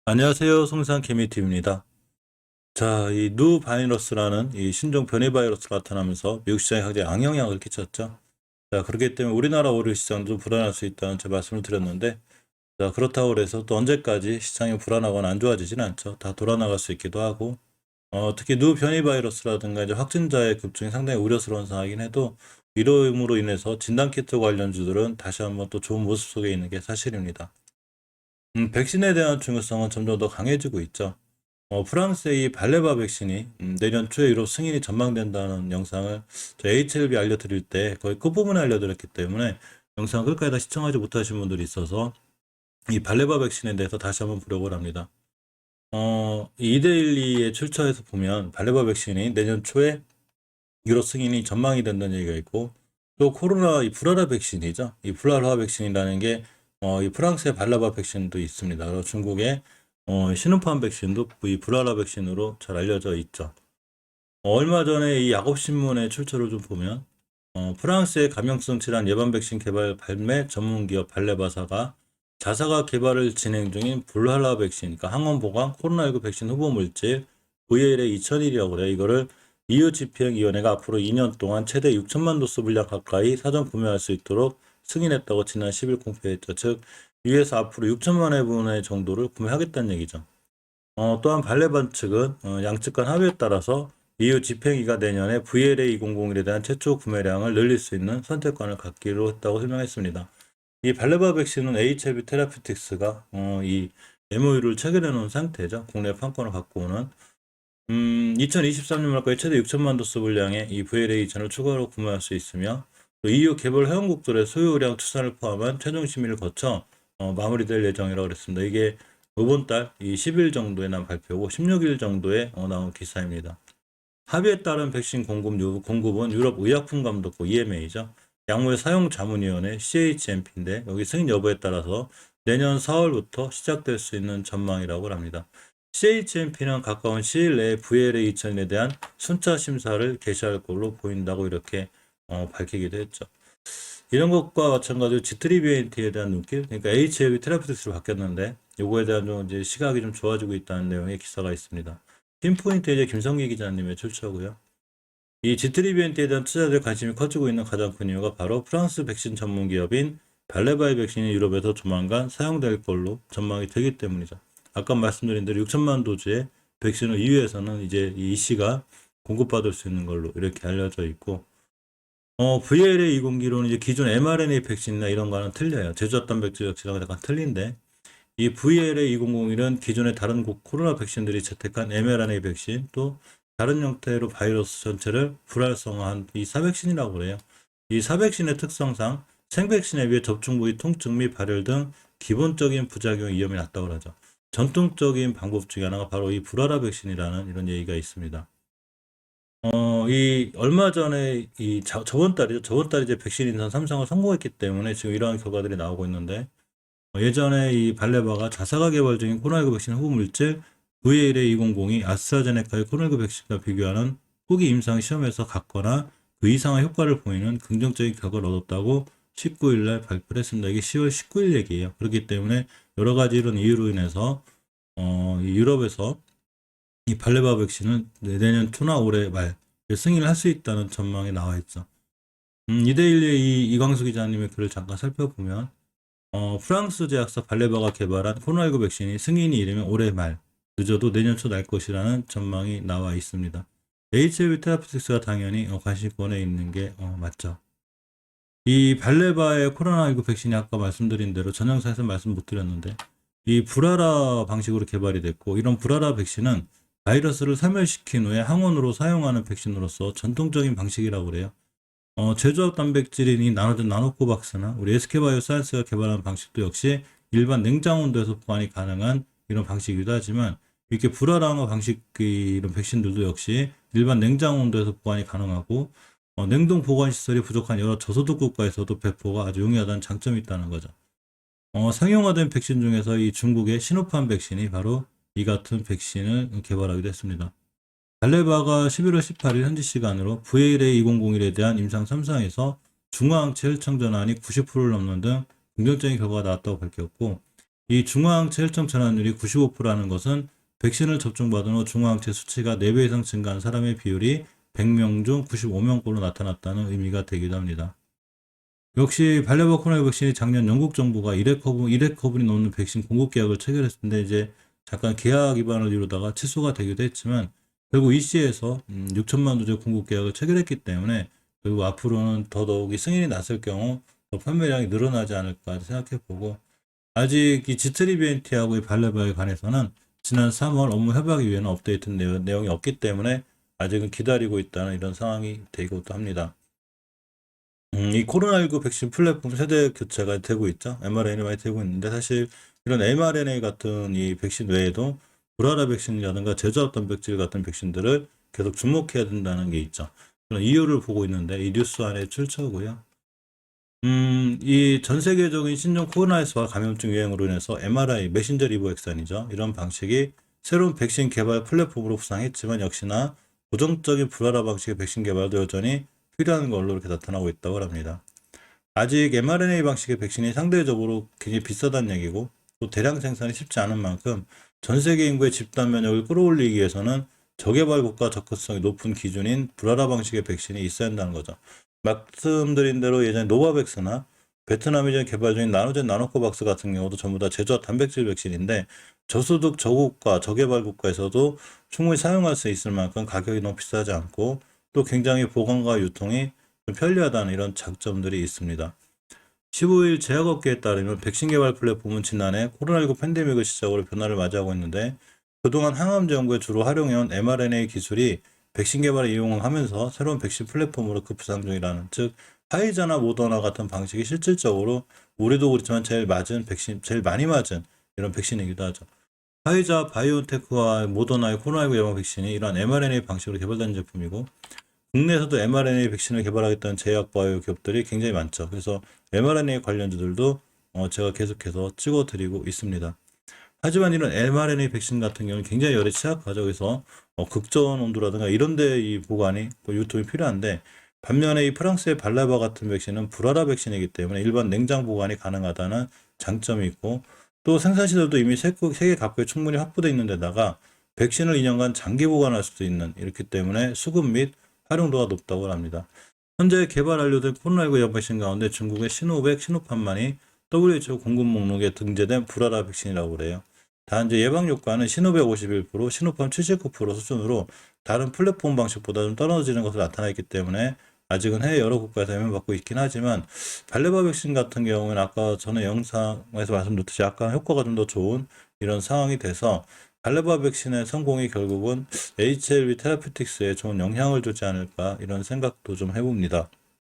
안녕하세요. 송산 케미TV입니다. 자, 이 누 바이러스라는 이 신종 변이 바이러스가 나타나면서 미국 시장에 굉장히 악영향을 끼쳤죠. 자, 그렇기 때문에 우리나라 오류 시장도 불안할 수 있다는 제 말씀을 드렸는데, 자, 그렇다고 해서 또 언제까지 시장이 불안하거나 안 좋아지진 않죠. 다 돌아나갈 수 있기도 하고, 특히 누 변이 바이러스라든가 이제 확진자의 급증이 상당히 우려스러운 상황이긴 해도, 이러므로 인해서 진단키트 관련주들은 다시 한번 또 좋은 모습 속에 있는 게 사실입니다. 백신에 대한 중요성은 점점 더 강해지고 있죠. 프랑스의 이 발레바 백신이 내년 초에 유럽 승인이 전망된다는 영상을 저 HLB 알려드릴 때 거의 끝부분에 알려드렸기 때문에 영상 끝까지 다 시청하지 못하신 분들이 있어서 이 발레바 백신에 대해서 다시 한번 보려고 합니다. 이 이데일리에 출처에서 보면 발레바 백신이 내년 초에 유럽 승인이 전망이 된다는 얘기가 있고, 또 코로나 이 불알화 백신이죠. 이 불알화 백신이라는 게 이 프랑스의 발라바 백신도 있습니다. 그리고 중국의 시노팜 백신도 이 불알화 백신으로 잘 알려져 있죠. 얼마 전에 이 야곱신문의 출처를 좀 보면 프랑스의 감염성 질환 예방 백신 개발 발매 전문 기업 발레바사가 자사가 개발을 진행 중인 불알화 백신, 그러니까 항원 보강 코로나19 백신 후보 물질 VLA 2001이라고 그래요. 이거를 EU 집행위원회가 앞으로 2년 동안 최대 6천만 도스 분량 가까이 사전 구매할 수 있도록 승인했다고 지난 10일 공표했죠. 즉, 위에서 앞으로 6천만 회분의 정도를 구매하겠다는 얘기죠. 또한 발레반 측은 양측 간 합의에 따라서 EU 집행위가 내년에 VLA 2001에 대한 최초 구매량을 늘릴 수 있는 선택권을 갖기로 했다고 설명했습니다. 이 발레바 백신은 HLB 테라피틱스가 이 MOU를 체결해 놓은 상태죠. 국내 판권을 갖고 오는 2023년 말까지 최대 6천만 도스 분량의 이 VLA 2000을 추가로 구매할 수 있으며, 또 EU 개발 회원국들의 소요량 투자를 포함한 최종 심의를 거쳐 마무리될 예정이라고 그랬습니다. 이게 이번 달 이 10일 정도에 난 발표고 16일 정도에 나온 기사입니다. 합의에 따른 백신 공급은 유럽 의약품감독국 EMA죠. 약물 사용자문위원회 CHMP인데 여기 승인 여부에 따라서 내년 4월부터 시작될 수 있는 전망이라고 합니다. CHMP는 가까운 시일 내에 VLA 2000에 대한 순차 심사를 개시할 걸로 보인다고 이렇게 밝히기도 했죠. 이런 것과 마찬가지로 지트리비엔티에 대한 눈길, 그러니까 HLB 테라피틱스로 바뀌었는데 요거에 대한 좀 이제 시각이 좀 좋아지고 있다는 내용의 기사가 있습니다. 핀포인트 이제 김성기 기자님의 출처고요. 이 지트리비엔티에 대한 투자자들 관심이 커지고 있는 가장 큰 이유가 바로 프랑스 백신 전문 기업인 발레바이 백신이 유럽에서 조만간 사용될 걸로 전망이 되기 때문이죠. 아까 말씀드린 대로 6천만 도즈의 백신을 EU에서는 이제 이 시가 공급받을 수 있는 걸로 이렇게 알려져 있고, VLA 20기로는 이제 기존 mRNA 백신이나 이런 거는 틀려요. 제조합 단백질 역시랑 약간 틀린데, 이 VLA 2001은 기존의 다른 코로나 백신들이 채택한 mRNA 백신, 또 다른 형태로 바이러스 전체를 불활성화한 이 사백신이라고 그래요. 이 사백신의 특성상 생백신에 비해 접종 부위 통증 및 발열 등 기본적인 부작용 위험이 낮다고 하죠. 전통적인 방법 중에 하나가 바로 이 불알화 백신이라는 이런 얘기가 있습니다. 이 얼마 전에 저번 달이죠. 저번 달에 이제 백신 인산 3상을 성공했기 때문에 지금 이러한 결과들이 나오고 있는데, 예전에 이 발레바가 자사가 개발 중인 코로나19 백신 후보 물질 VLA 2002 아스트라제네카의 코로나19 백신과 비교하는 후기 임상 시험에서 갖거나 그 이상의 효과를 보이는 긍정적인 결과를 얻었다고 19일 날 발표를 했습니다. 이게 10월 19일 얘기예요. 그렇기 때문에 여러 가지 이런 이유로 인해서 이 유럽에서 이 발레바 백신은 내년 초나 올해 말 승인을 할 수 있다는 전망이 나와 있죠. 이데일리의 이 이광수 기자님의 글을 잠깐 살펴보면 프랑스 제약사 발레바가 개발한 코로나19 백신이 승인이 이르면 올해 말, 늦어도 내년 초 날 것이라는 전망이 나와 있습니다. HLB 테라피틱스가 당연히 관심권에 있는 게 맞죠. 이 발레바의 코로나19 백신이 아까 말씀드린 대로 전 영상에서 말씀 못 드렸는데, 이 불알화 방식으로 개발이 됐고, 이런 불알화 백신은 바이러스를 사멸시킨 후에 항원으로 사용하는 백신으로서 전통적인 방식이라고 그래요. 제조합 단백질인 이 나눠진 나노코박스나 우리 SK바이오사이언스가 개발한 방식도 역시 일반 냉장 온도에서 보관이 가능한 이런 방식이기도 하지만, 이렇게 불알화항 방식 이런 백신들도 역시 일반 냉장 온도에서 보관이 가능하고 냉동 보관 시설이 부족한 여러 저소득 국가에서도 배포가 아주 용이하다는 장점이 있다는 거죠. 상용화된 백신 중에서 이 중국의 시노팜 백신이 바로 이 같은 백신을 개발하기도 했습니다. 발레바가 11월 18일 현지 시간으로 VLA 2001에 대한 임상 3상에서 중화항체 혈청 전환이 90%를 넘는 등 긍정적인 결과가 나왔다고 밝혔고, 이 중화항체 혈중 전환율이 95%라는 것은 백신을 접종받은 후 중화항체 수치가 4배 이상 증가한 사람의 비율이 100명 중 95명꼴로 나타났다는 의미가 되기도 합니다. 역시 발레바 코로나 백신이 작년 영국 정부가 1회 커분이 넘는 백신 공급 계약을 체결했을 텐데 이제 잠깐 계약 위반을 이루다가 취소가 되기도 했지만 결국 이시에서 6천만 도제 공급 계약을 체결했기 때문에 그리고 앞으로는 더더욱이 승인이 났을 경우 더 판매량이 늘어나지 않을까 생각해보고 아직 이 지트리비엔티하고 이 발레바에 관해서는 지난 3월 업무 협약이후에는 업데이트 내용이 없기 때문에 아직은 기다리고 있다는 이런 상황이 되고도 합니다. 이 코로나19 백신 플랫폼 세대 교체가 되고 있죠. mRNA 많이 되고 있는데 사실 이런 mRNA 같은 이 백신 외에도 불알아 백신이라든가 제조합 단백질 같은 백신들을 계속 주목해야 된다는 게 있죠. 그런 이유를 보고 있는데 이 뉴스 안에 출처고요. 이 전 세계적인 신종 코로나19와 감염증 유행으로 인해서 mRNA, 메신저 리보 엑산이죠. 이런 방식이 새로운 백신 개발 플랫폼으로 부상했지만 역시나 고정적인 불알아 방식의 백신 개발도 여전히 필요한 걸로 이렇게 나타나고 있다고 합니다. 아직 mRNA 방식의 백신이 상대적으로 굉장히 비싸다는 얘기고 또 대량 생산이 쉽지 않은 만큼 전 세계 인구의 집단 면역을 끌어올리기 위해서는 저개발국가 접근성이 높은 기준인 불알아 방식의 백신이 있어야 한다는 거죠. 말씀드린 대로 예전에 노바백스나 베트남이 전 개발 중인 나노젠 나노코박스 같은 경우도 전부 다 제조합 단백질 백신인데 저소득 저국가 저개발 국가에서도 충분히 사용할 수 있을 만큼 가격이 너무 비싸지 않고 또 굉장히 보관과 유통이 좀 편리하다는 이런 장점들이 있습니다. 15일 제약업계에 따르면 백신 개발 플랫폼은 지난해 코로나19 팬데믹을 시작으로 변화를 맞이하고 있는데 그동안 항암제 연구에 주로 활용해온 mRNA 기술이 백신 개발에 이용을 하면서 새로운 백신 플랫폼으로 급부상 중이라는, 즉 화이자나 모더나 같은 방식이 실질적으로 우리도 그렇지만 제일 많이 맞은 이런 백신이기도 하죠. 화이자, 바이오테크와 모더나의 코로나19 예방 백신이 이러한 mRNA 방식으로 개발된 제품이고 국내에서도 mRNA 백신을 개발하겠다는 제약 바이오 기업들이 굉장히 많죠. 그래서 mRNA 관련주들도 제가 계속해서 찍어드리고 있습니다. 하지만 이런 mRNA 백신 같은 경우는 굉장히 열에 취약하죠. 그래서 극저온 온도라든가 이런 데 이 보관이 유통이 필요한데 반면에 이 프랑스의 발라바 같은 백신은 불알아 백신이기 때문에 일반 냉장 보관이 가능하다는 장점이 있고 또 생산 시설도 이미 세계 각국에 충분히 확보되어 있는 데다가 백신을 2년간 장기 보관할 수도 있는, 이렇기 때문에 수급 및 활용도가 높다고 합니다. 현재 개발 완료된 코로나19 예방 백신 가운데 중국의 시노백, 시노팜만이 WHO 공급 목록에 등재된 불알아 백신이라고 그래요. 단지 예방 효과는 시노백 51%, 시노팜 79% 수준으로 다른 플랫폼 방식보다 좀 떨어지는 것으로 나타나 있기 때문에 아직은 해외 여러 국가에서 애매받고 있긴 하지만 발레바 백신 같은 경우는 아까 전에 영상에서 말씀드렸듯이 약간 효과가 좀 더 좋은 이런 상황이 돼서 발레바 백신의 성공이 결국은 HLV 테라피틱스에 좋은 영향을 주지 않을까 이런 생각도 좀 해봅니다.